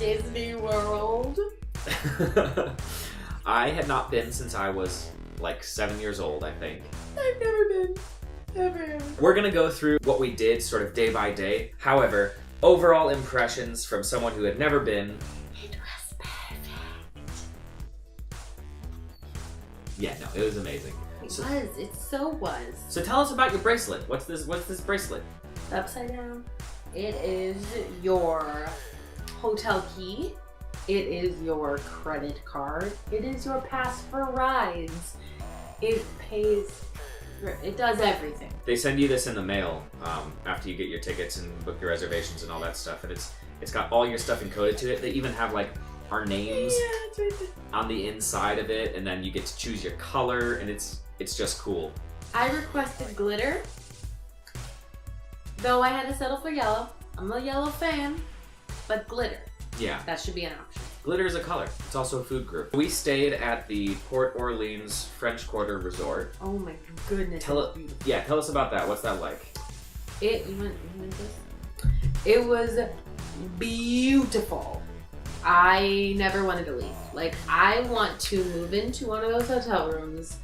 Disney World? I had not been since I was like 7 years old, I think. I've never been. Ever. We're gonna go through what we did sort of day by day. However, overall impressions from someone who had never been. It was perfect. Yeah, no, it was amazing. It so was. So tell us about your bracelet. What's this bracelet? Upside down. It is your hotel key. It is your credit card. It is your pass for rides. It pays. It does everything. They send you this in the mail after you get your tickets and book your reservations and all that stuff, and it's got all your stuff encoded to it. They even have like our names it's right there. on the inside of it, and then you get to choose your color, and it's just cool. I requested glitter, though I had to settle for yellow. I'm a yellow fan, but glitter. Yeah. That should be an option. Glitter is a color. It's also a food group. We stayed at the Port Orleans French Quarter Resort. Oh my goodness. Tell us about that. What's that like? It was beautiful. I never wanted to leave. Like, I want to move into one of those hotel rooms,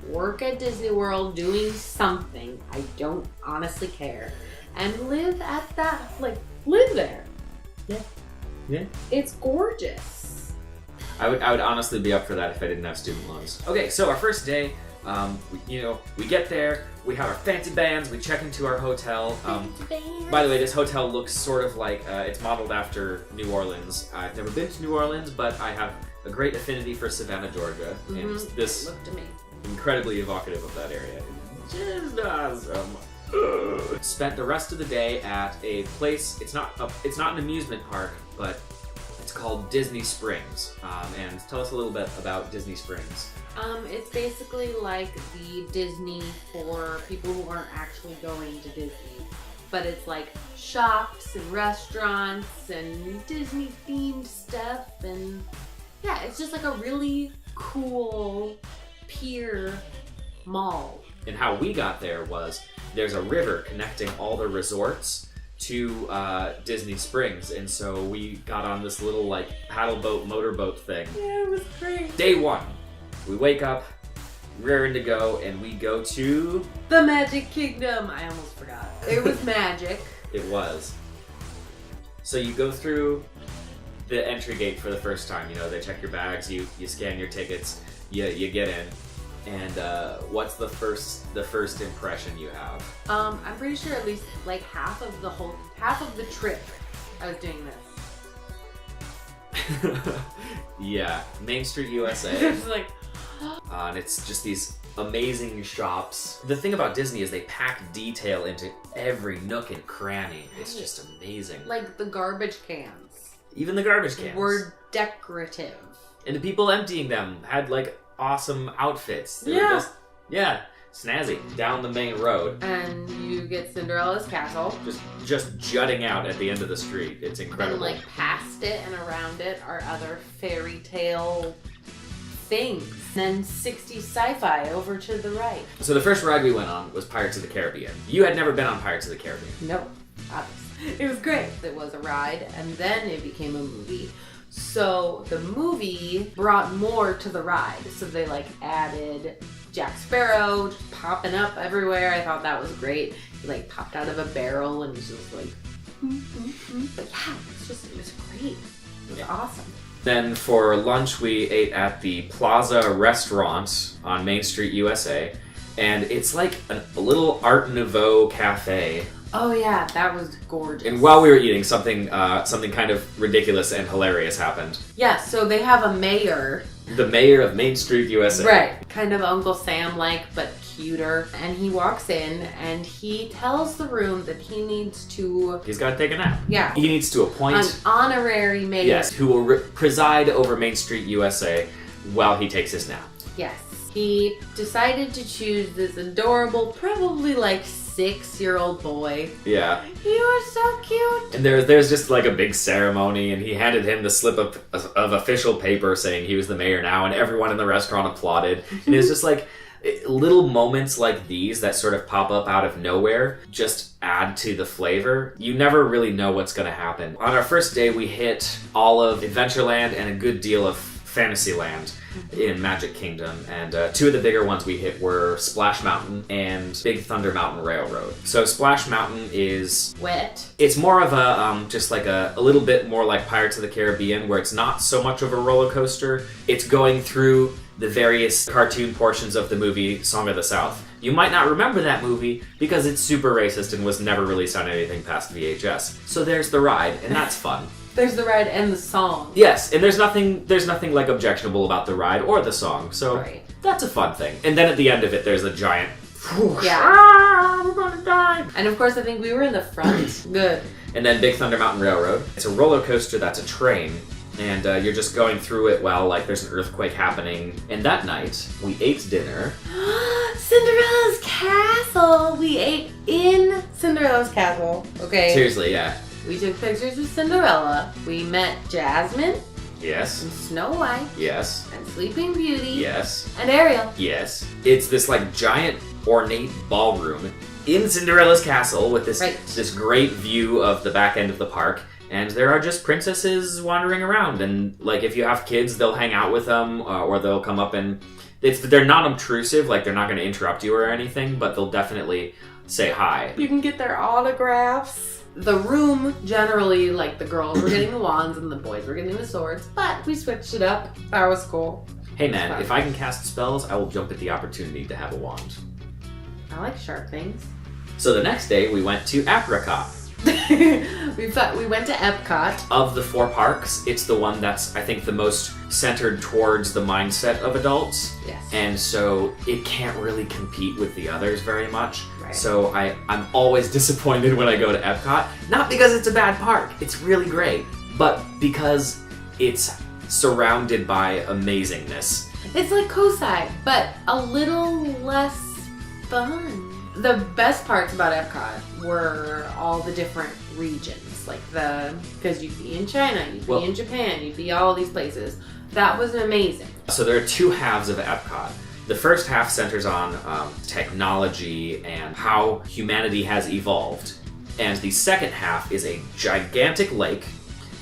work at Disney World doing something. I don't honestly care. And live at that, live there. Yeah. Yeah. It's gorgeous. I would honestly be up for that if I didn't have student loans. Okay, so our first day, we get there, we have our fancy bands, we check into our hotel. By the way, this hotel looks sort of like it's modeled after New Orleans. I've never been to New Orleans, but I have a great affinity for Savannah, Georgia, and this Looked amazing. Incredibly evocative of that area. Just awesome. Spent the rest of the day at a place. It's not an amusement park, but it's called Disney Springs. And tell us a little bit about Disney Springs. It's basically like the Disney for people who aren't actually going to Disney. But it's like shops and restaurants and Disney themed stuff, and yeah, it's just like a really cool pier mall. And how we got there was there's a river connecting all the resorts to Disney Springs, and so we got on this little like paddle boat, motorboat thing. Yeah, it was great. Day one, we wake up, raring to go, and we go to the Magic Kingdom. I almost forgot. It was magic. It was. So you go through the entry gate for the first time. You know, they check your bags, you scan your tickets, you get in. And what's the first impression you have? I'm pretty sure at least like half of the trip I was doing this. Yeah, Main Street USA. It's like and it's just these amazing shops. The thing about Disney is they pack detail into every nook and cranny. It's just amazing. Like the garbage cans. Even the garbage cans were decorative. And the people emptying them had like awesome outfits. They were just snazzy down the main road. And you get Cinderella's castle. Just jutting out at the end of the street. It's incredible. And like past it and around it are other fairy tale things. Then 60s sci-fi over to the right. So the first ride we went on was Pirates of the Caribbean. You had never been on Pirates of the Caribbean. No, obviously. It was great. It was a ride, and then it became a movie. So the movie brought more to the ride. So they like added Jack Sparrow just popping up everywhere. I thought that was great. He like popped out of a barrel and was just like, But yeah, it was great. It was awesome. Then for lunch we ate at the Plaza Restaurant on Main Street, USA. And it's like a little Art Nouveau cafe. Oh yeah, that was gorgeous. And while we were eating, something kind of ridiculous and hilarious happened. Yeah, so they have a mayor. The mayor of Main Street, USA. Right. Kind of Uncle Sam-like, but cuter. And he walks in and he tells the room that he needs to... He's got to take a nap. Yeah. He needs to appoint... an honorary mayor. Yes, who will preside over Main Street, USA while he takes his nap. Yes. He decided to choose this adorable, probably like 6-year-old boy. Yeah. He was so cute. And there's just like a big ceremony, and he handed him the slip of official paper saying he was the mayor now, and everyone in the restaurant applauded. And it was just like Little moments like these that sort of pop up out of nowhere just add to the flavor. You never really know what's going to happen. On our first day, we hit all of Adventureland and a good deal of Fantasyland in Magic Kingdom, and two of the bigger ones we hit were Splash Mountain and Big Thunder Mountain Railroad. So Splash Mountain is wet. It's more of a just like a little bit more like Pirates of the Caribbean, where it's not so much of a roller coaster. It's going through the various cartoon portions of the movie Song of the South. You might not remember that movie because it's super racist and was never released on anything past VHS. So there's the ride, and that's fun. There's the ride and the song. Yes, and there's nothing like objectionable about the ride or the song, so right. That's a fun thing. And then at the end of it, there's a giant whoosh, we're gonna die. And of course, I think we were in the front. Good. And then Big Thunder Mountain Railroad. It's a roller coaster that's a train, and you're just going through it while like there's an earthquake happening. And that night, we ate dinner. Cinderella's castle. We ate in Cinderella's castle. Okay. Seriously, yeah. We took pictures with Cinderella. We met Jasmine. Yes. And Snow White. Yes. And Sleeping Beauty. Yes. And Ariel. Yes. It's this like giant ornate ballroom in Cinderella's castle with this great view of the back end of the park. And there are just princesses wandering around. And like if you have kids, they'll hang out with them or they'll come up and they're not obtrusive. Like they're not going to interrupt you or anything, but they'll definitely say hi. You can get their autographs. The room, generally, like, the girls were getting the wands and the boys were getting the swords, but we switched it up. That was cool. Hey man, if I can cast spells, I will jump at the opportunity to have a wand. I like sharp things. So the next day, we went to Apricot. we went to Epcot. Of the four parks, it's the one that's, I think, the most centered towards the mindset of adults. Yes. And so it can't really compete with the others very much. Right. So I'm always disappointed when I go to Epcot. Not because it's a bad park, it's really great, but because it's surrounded by amazingness. It's like Kosai, but a little less fun. The best parts about Epcot were all the different regions, because you'd be in China, you'd be in Japan, you'd be all these places. That was amazing. So there are two halves of Epcot. The first half centers on technology and how humanity has evolved. And the second half is a gigantic lake,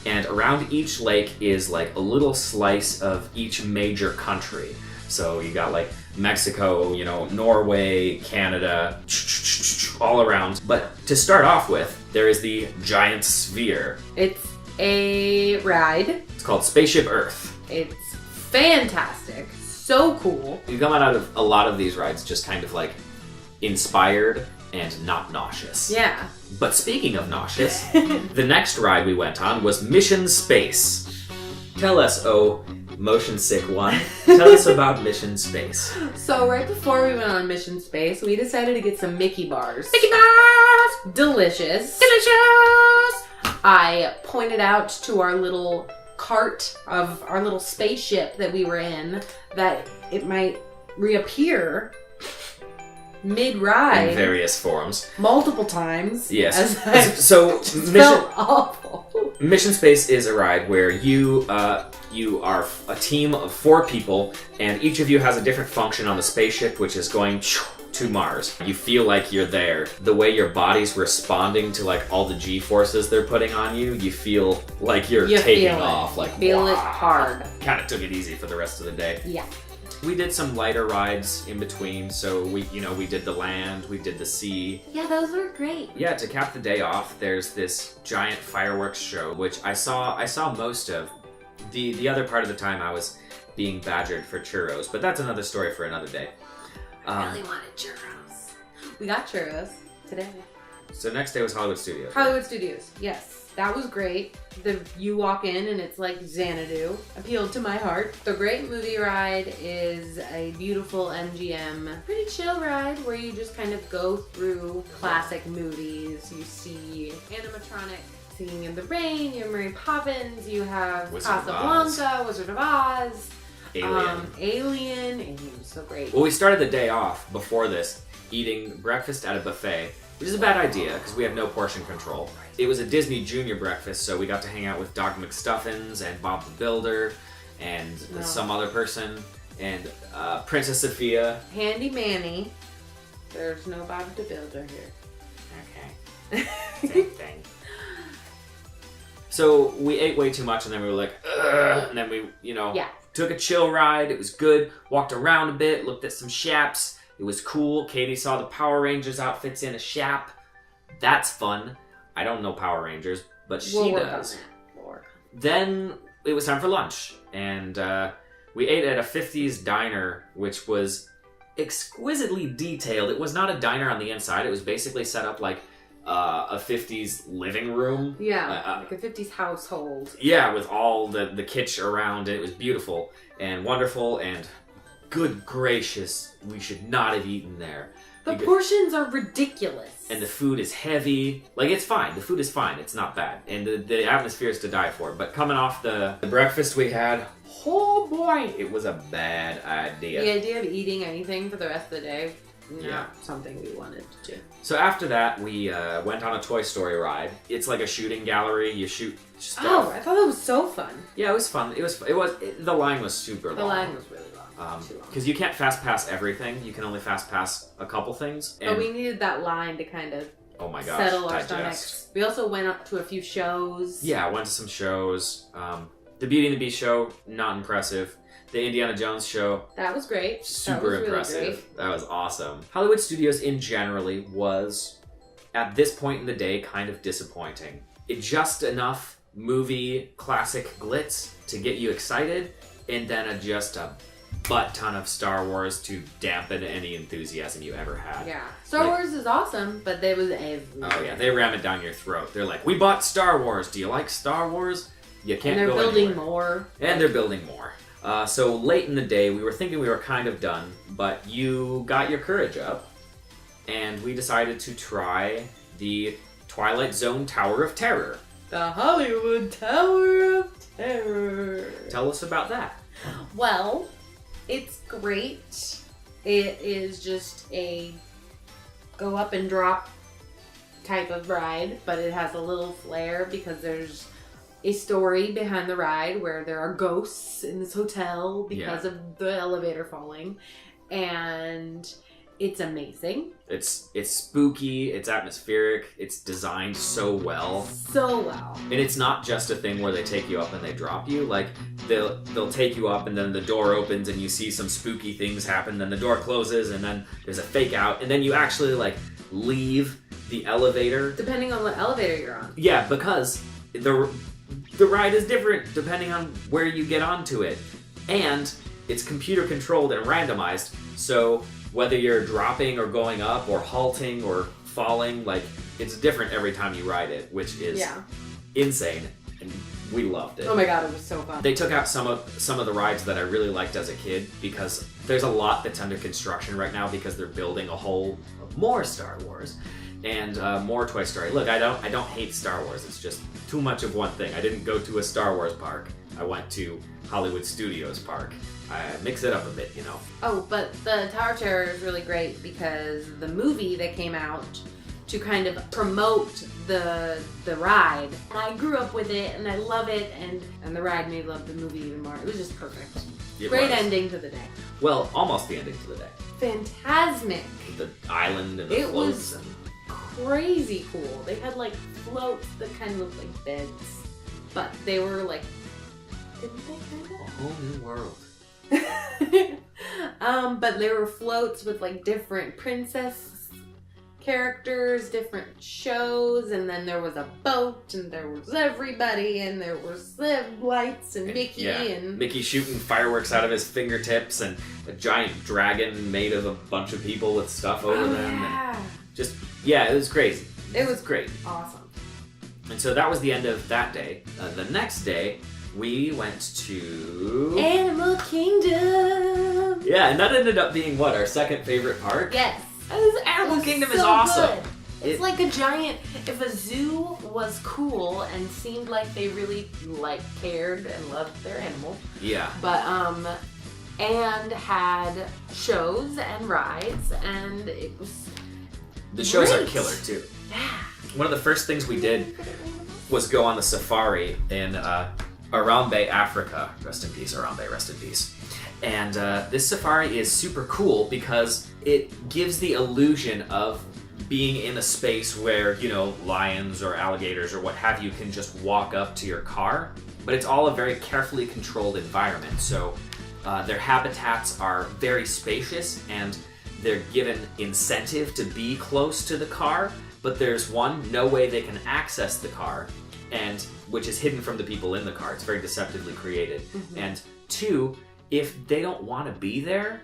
and around each lake is like a little slice of each major country. So you got like Mexico, Norway, Canada, all around. But to start off with, there is the giant sphere. It's a ride. It's called Spaceship Earth. It's fantastic. So cool. You come out of a lot of these rides just kind of like inspired and not nauseous. Yeah. But speaking of nauseous, the next ride we went on was Mission Space. Tell us, motion sick one. Tell us about Mission Space. So right before we went on Mission Space, we decided to get some Mickey bars. Mickey bars! Delicious. Delicious! I pointed out to our little cart of our little spaceship that we were in that it might reappear mid-ride. In various forms. Multiple times. Yes. So felt awful. Mission Space is a ride where you are a team of 4 people, and each of you has a different function on the spaceship, which is going to Mars. You feel like you're there. The way your body's responding to like all the G-forces they're putting on you, you feel like you're taking off. Like feel it hard. Kind of took it easy for the rest of the day. Yeah. We did some lighter rides in between, so we did the land, we did the sea. Yeah, those were great. Yeah, to cap the day off, there's this giant fireworks show, which I saw most of. The other part of the time I was being badgered for churros, but that's another story for another day. I really wanted churros. We got churros today. So next day was Hollywood Studios. Hollywood Studios, yes. That was great. You walk in and it's like Xanadu. Appealed to my heart. The Great Movie Ride is a beautiful MGM, pretty chill ride where you just kind of go through classic movies. You see animatronic Singing in the Rain, you have Mary Poppins, you have Casablanca, Wizard of Oz, Alien. Alien was so great. Well, we started the day off before this eating breakfast at a buffet, which is a bad idea because we have no portion control. It was a Disney Junior breakfast, so we got to hang out with Doc McStuffins and Bob the Builder and some other person. and Princess Sophia. Handy Manny. There's no Bob the Builder here. Okay. Same thing. So we ate way too much, and then we were like, ugh, and then we, took a chill ride. It was good. Walked around a bit, looked at some shaps. It was cool. Katie saw the Power Rangers outfits in a shap. That's fun. I don't know Power Rangers, but she does. Then it was time for lunch, and we ate at a 50s diner, which was exquisitely detailed. It was not a diner on the inside. It was basically set up like a 50s living room. Yeah, like a 50s household. Yeah, with all the kitsch around it. It was beautiful and wonderful, and good gracious, we should not have eaten there. The portions are ridiculous. And the food is heavy. Like, it's fine. The food is fine. It's not bad. And the atmosphere is to die for. But coming off the breakfast we had, oh boy, it was a bad idea. The idea of eating anything for the rest of the day, not something we wanted to do. So after that, we went on a Toy Story ride. It's like a shooting gallery. You shoot stuff. Oh, I thought that was so fun. Yeah, it was fun. The line was super long. The line was really long. Because you can't fast pass everything. You can only fast pass a couple things. But we needed that line to kind of settle our stomachs. We also went up to a few shows. Yeah, I went to some shows. The Beauty and the Beast show, not impressive. The Indiana Jones show. That was great. Super impressive. That was awesome. Hollywood Studios in generally was, at this point in the day, kind of disappointing. Just enough movie classic glitz to get you excited, and then just a butt ton of Star Wars to dampen any enthusiasm you ever had. Yeah. Star Wars is awesome, but they was everywhere. Oh yeah, they ram it down your throat. They're like, we bought Star Wars. Do you like Star Wars? You can't go anywhere. And they're building more. And they're building more. So late in the day, we were thinking we were kind of done, but you got your courage up, and we decided to try the Twilight Zone Tower of Terror. The Hollywood Tower of Terror. Tell us about that. Well, it's great. It is just a go up and drop type of ride, but it has a little flair because there's a story behind the ride where there are ghosts in this hotel because of the elevator falling, and it's amazing. It's spooky, it's atmospheric, it's designed so well. So well. And it's not just a thing where they take you up and they drop you. Like, they'll take you up and then the door opens and you see some spooky things happen, then the door closes and then there's a fake out, and then you actually, like, leave the elevator. Depending on what elevator you're on. Yeah, because the ride is different depending on where you get onto it. And it's computer controlled and randomized, so whether you're dropping or going up or halting or falling, like, it's different every time you ride it, which is insane, and we loved it. Oh my god, it was so fun. They took out some of the rides that I really liked as a kid, because there's a lot that's under construction right now because they're building a whole more Star Wars and more Toy Story. Look, I don't hate Star Wars. It's just too much of one thing. I didn't go to a Star Wars park. I went to Hollywood Studios Park. I mix it up a bit, Oh, but the Tower of Terror is really great because the movie that came out to kind of promote the ride, and I grew up with it and I love it, and the ride made me love the movie even more. It was just perfect. Great ending to the day. Well, almost the ending to the day. Fantastic. The island and the floats. It was crazy cool. They had like floats that kind of looked like beds, but they were like, didn't they kind of? A whole new world. But there were floats with like different princess characters, different shows, and then there was a boat, and there was everybody, and there was lights and Mickey and Mickey shooting fireworks out of his fingertips, and a giant dragon made of a bunch of people with stuff over them. Yeah. And it was crazy. It was great. Awesome. And so that was the end of that day. The next day, we went to Animal Kingdom. Yeah, and that ended up being our second favorite park. Yes. Animal Kingdom is awesome. Good. It's like a giant. If a zoo was cool and seemed like they really cared and loved their animals. Yeah. But and had shows and rides, and it was. The shows great. are killer too. Yeah. One of the first things we did was go on the safari in Arambe, Africa. Rest in peace, Arambe. Rest in peace. And this safari is super cool because it gives the illusion of being in a space where, you know, lions or alligators or what have you can just walk up to your car. But it's all a very carefully controlled environment. So their habitats are very spacious and they're given incentive to be close to the car. But there's no way they can access the car, and which is hidden from the people in the car. It's very deceptively created. Mm-hmm. And 2, if they don't want to be there,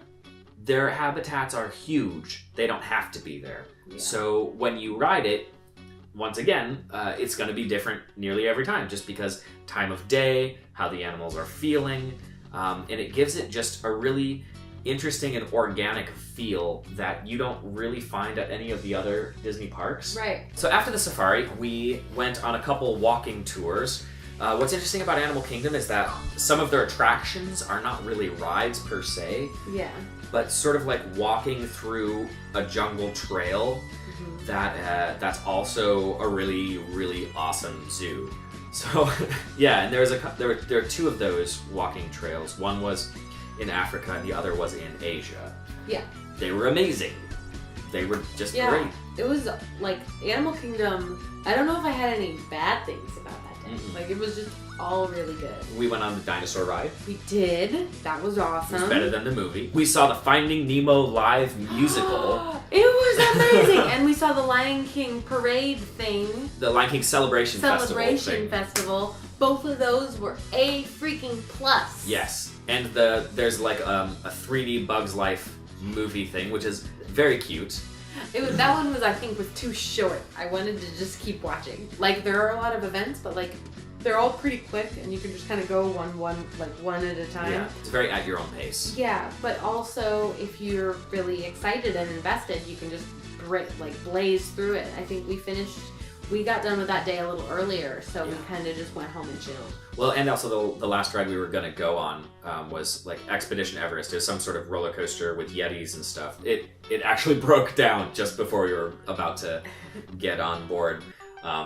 their habitats are huge. They don't have to be there. Yeah. So when you ride it, once again, it's going to be different nearly every time, just because time of day, how the animals are feeling, and it gives it just a really interesting and organic feel that you don't really find at any of the other Disney parks. Right. So after the safari, we went on a couple walking tours. What's interesting about Animal Kingdom is that some of their attractions are not really rides per se. Yeah. But sort of like walking through a jungle trail that's also a really, really awesome zoo. So yeah, and there are 2 of those walking trails. One was in Africa and the other was in Asia. Yeah. They were amazing. They were just great. It was like Animal Kingdom. I don't know if I had any bad things about that day. Mm-hmm. Like it was just all really good. We went on the dinosaur ride. We did. That was awesome. It was better than the movie. We saw the Finding Nemo live musical. It was amazing. And we saw the Lion King parade thing. The Lion King Celebration Festival. Both of those were A freaking plus. Yes. And there's like a 3D Bugs Life movie thing, which is very cute. That one was, I think, was too short. I wanted to just keep watching. Like, there are a lot of events, but like, they're all pretty quick, and you can just kind of go one at a time. Yeah, it's very at your own pace. Yeah, but also, if you're really excited and invested, you can just blaze through it. I think we got done with that day a little earlier, so we kind of just went home and chilled. Well, and also the last ride we were going to go on was like Expedition Everest. It was some sort of roller coaster with Yetis and stuff. It actually broke down just before we were about to get on board.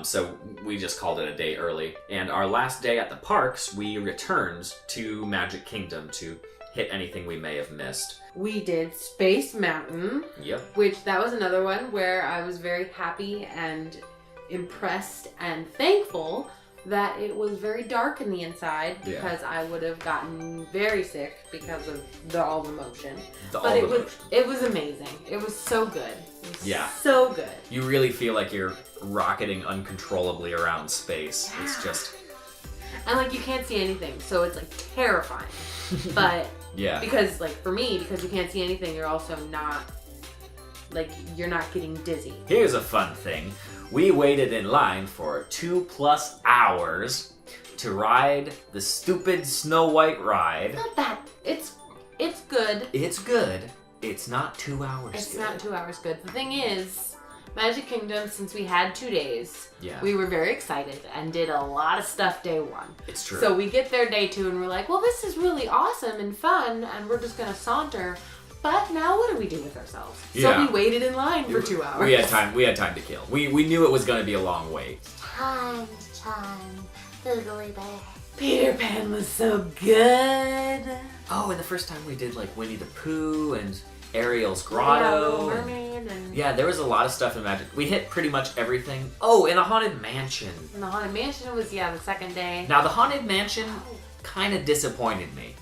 So we just called it a day early. And our last day at the parks, we returned to Magic Kingdom to hit anything we may have missed. We did Space Mountain. Yep. Which that was another one where I was very happy and impressed and thankful that it was very dark in the inside because I would have gotten very sick because of all the motion. It was amazing. It was so good. It was so good. You really feel like you're rocketing uncontrollably around space. Yeah. It's just... And like you can't see anything, so it's like terrifying. But because like for me, because you can't see anything, you're also not you're not getting dizzy. Here's a fun thing. We waited in line for 2+ hours to ride the stupid Snow White ride. Not that. It's good. It's good. It's not 2 hours It's good. not 2 hours good. The thing is, Magic Kingdom, since we had 2 days, we were very excited and did a lot of stuff day 1. It's true. So we get there day 2 and we're like, well, this is really awesome and fun and we're just going to saunter. But now what do we do with ourselves? Yeah. So we waited in line for 2 hours. We had time to kill. We knew it was going to be a long wait. Time. Totally better. Peter Pan was so good. Oh, and the first time we did like Winnie the Pooh and Ariel's Grotto. Yeah, there was a lot of stuff in Magic. We hit pretty much everything. Oh, in a Haunted Mansion. And the Haunted Mansion was, the second day. Now, the Haunted Mansion kind of disappointed me.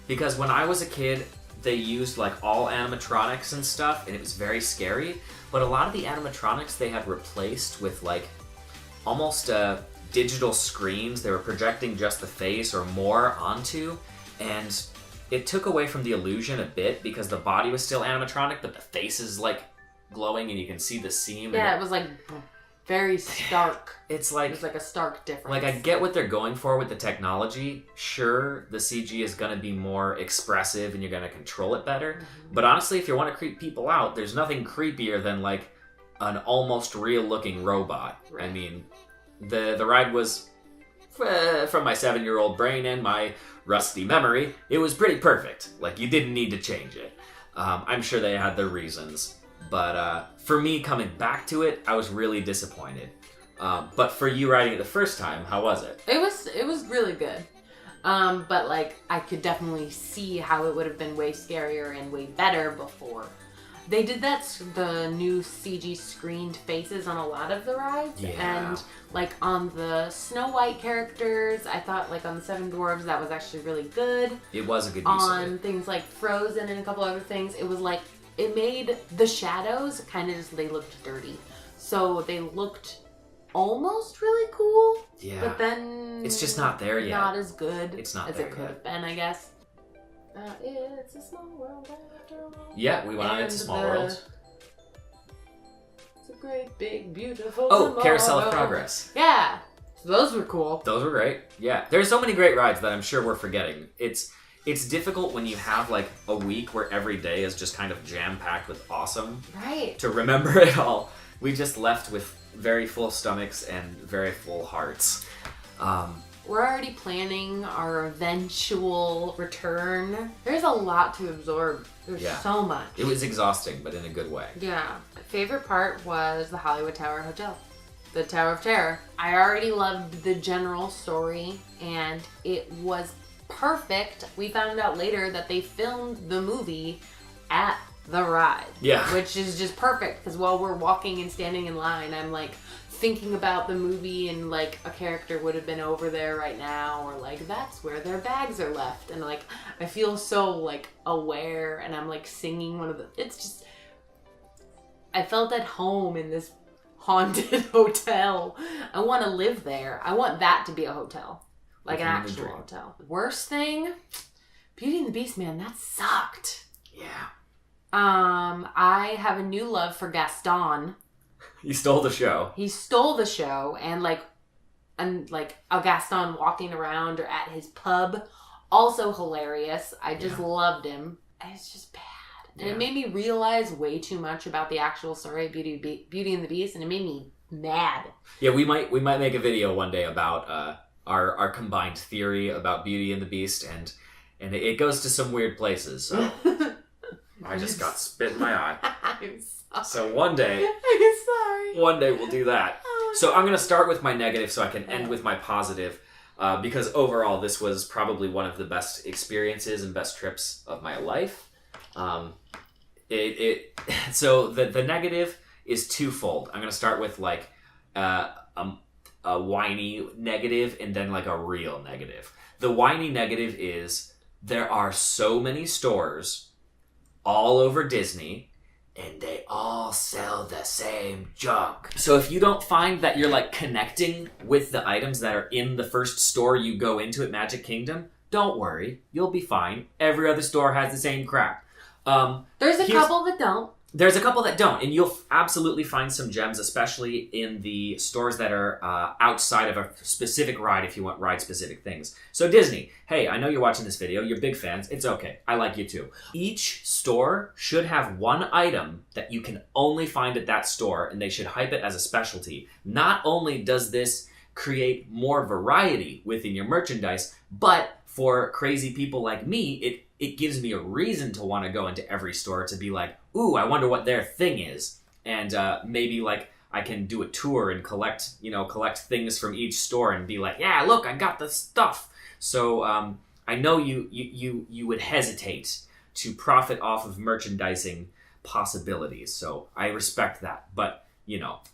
Because when I was a kid, they used like all animatronics and stuff, and it was very scary. But a lot of the animatronics they had replaced with like almost digital screens. They were projecting just the face or more onto, and it took away from the illusion a bit because the body was still animatronic, but the face is like glowing and you can see the seam. Yeah, it was like very stark. It was like a stark difference. Like, I get what they're going for with the technology. Sure, the CG is going to be more expressive and you're going to control it better. Mm-hmm. But honestly, if you want to creep people out, there's nothing creepier than like an almost real looking robot. Right. I mean, the ride was, from my 7-year-old brain and my rusty memory, it was pretty perfect. Like, you didn't need to change it. I'm sure they had their reasons. But for me, coming back to it, I was really disappointed. But for you riding it the first time, how was it? It was really good. But like, I could definitely see how it would have been way scarier and way better before. They did the new CG screened faces on a lot of the rides. Yeah. And like on the Snow White characters, I thought like on the Seven Dwarves, that was actually really good. It was a good use of On it. things like Frozen and a couple other things, it was like, it made the shadows kind of just, they looked dirty. So they looked almost really cool. Yeah. But then It's just not there yet. Not as good It's not as there it could yet. have been, I guess. It's a small world after all. Yeah, we went on It's a Small World. It's a great, big, beautiful Oh, Carousel of tomorrow. Progress. Yeah. So those were cool. Those were great. Yeah. There's so many great rides that I'm sure we're forgetting. It's difficult when you have like a week where every day is just kind of jam-packed with awesome Right. to remember it all. We just left with very full stomachs and very full hearts. We're already planning our eventual return. There's a lot to absorb. There's so much. It was exhausting, but in a good way. Yeah. My favorite part was the Hollywood Tower Hotel. The Tower of Terror. I already loved the general story, and it was perfect. We found out later that they filmed the movie at the ride. Yeah. Which is just perfect, because while we're walking and standing in line, I'm like thinking about the movie, and like a character would have been over there right now, or like that's where their bags are left, and like I feel so like aware, and I'm like singing one of the, it's just, I felt at home in this haunted hotel. I want to live there. I want that to be a hotel, like an actual hotel. Worst thing, Beauty and the Beast, man, that sucked. Yeah. I have a new love for Gaston. He stole the show. He stole the show, and like a Gaston walking around or at his pub, also hilarious. I just loved him. And it's just bad. And it made me realize way too much about the actual story of Beauty and the Beast, and it made me mad. Yeah, we might make a video one day about our combined theory about Beauty and the Beast, and it goes to some weird places. So I just got spit in my eye. I'm sorry. So one day we'll do that. Oh, So I'm going to start with my negative so I can end with my positive, because overall this was probably one of the best experiences and best trips of my life. So the negative is twofold. I'm going to start with like a whiny negative and then like a real negative. The whiny negative is there are so many stores all over Disney, and they all sell the same junk. So if you don't find that you're like connecting with the items that are in the first store you go into at Magic Kingdom, don't worry, you'll be fine. Every other store has the same crap. There's a couple that don't. There's a couple that don't, and you'll absolutely find some gems, especially in the stores that are outside of a specific ride if you want ride-specific things. So Disney, hey, I know you're watching this video. You're big fans. It's okay. I like you too. Each store should have one item that you can only find at that store, and they should hype it as a specialty. Not only does this create more variety within your merchandise, but for crazy people like me, it gives me a reason to want to go into every store to be like, ooh, I wonder what their thing is. And maybe like I can do a tour and collect things from each store and be like, yeah, look, I got the stuff. So I know you would hesitate to profit off of merchandising possibilities. So I respect that. But,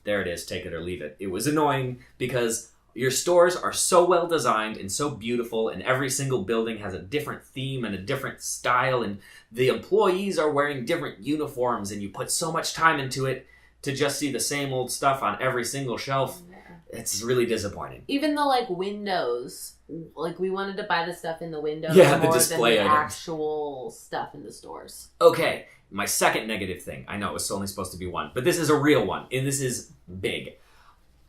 there it is. Take it or leave it. It was annoying because your stores are so well designed and so beautiful, and every single building has a different theme and a different style, and the employees are wearing different uniforms, and you put so much time into it to just see the same old stuff on every single shelf. It's really disappointing. Even the like windows, like we wanted to buy the stuff in the windows Yeah, the more display than the items. actual stuff in the stores. Okay, my second negative thing. I know it was only supposed to be one, but this is a real one, and this is big.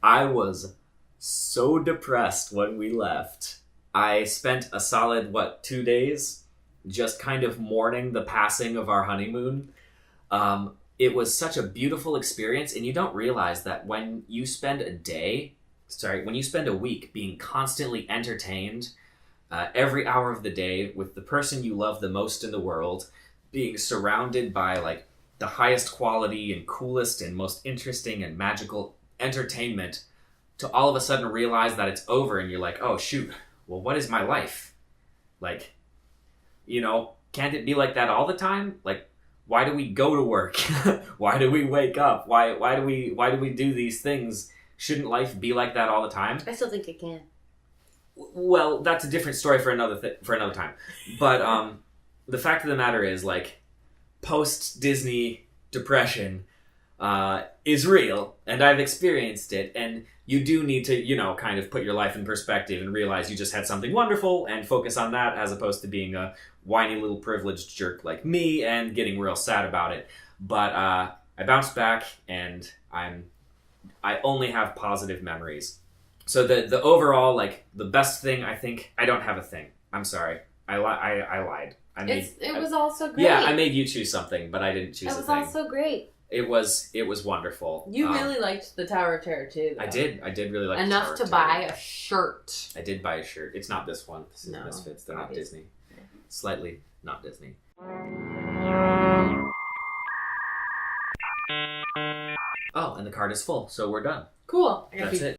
I was so depressed when we left. I spent a solid, 2 days just kind of mourning the passing of our honeymoon. It was such a beautiful experience, and you don't realize that when you spend a week being constantly entertained every hour of the day with the person you love the most in the world, being surrounded by like the highest quality and coolest and most interesting and magical entertainment, to all of a sudden realize that it's over and you're like, oh shoot, well, what is my life? Like, you know, can't it be like that all the time? Like, why do we go to work? Why do we wake up? Why do we do these things? Shouldn't life be like that all the time? I still think it can. Well, that's a different story for another time. But the fact of the matter is, like, post Disney depression is real, and I've experienced it, and you do need to, you know, kind of put your life in perspective and realize you just had something wonderful and focus on that, as opposed to being a whiny little privileged jerk like me and getting real sad about it. But I bounced back, and I only have positive memories. So the overall, like, the best thing, I think, I don't have a thing. I'm sorry. I lied. It was also great. Yeah, I made you choose something, but I didn't choose a thing. It was also great. It was wonderful. You really liked the Tower of Terror too, though. I did really like enough the Tower to buy a shirt. I did buy a shirt. It's not this one. This is Misfits. They're not Disney. Slightly not Disney. Oh, and the card is full, so we're done. Cool. That's it.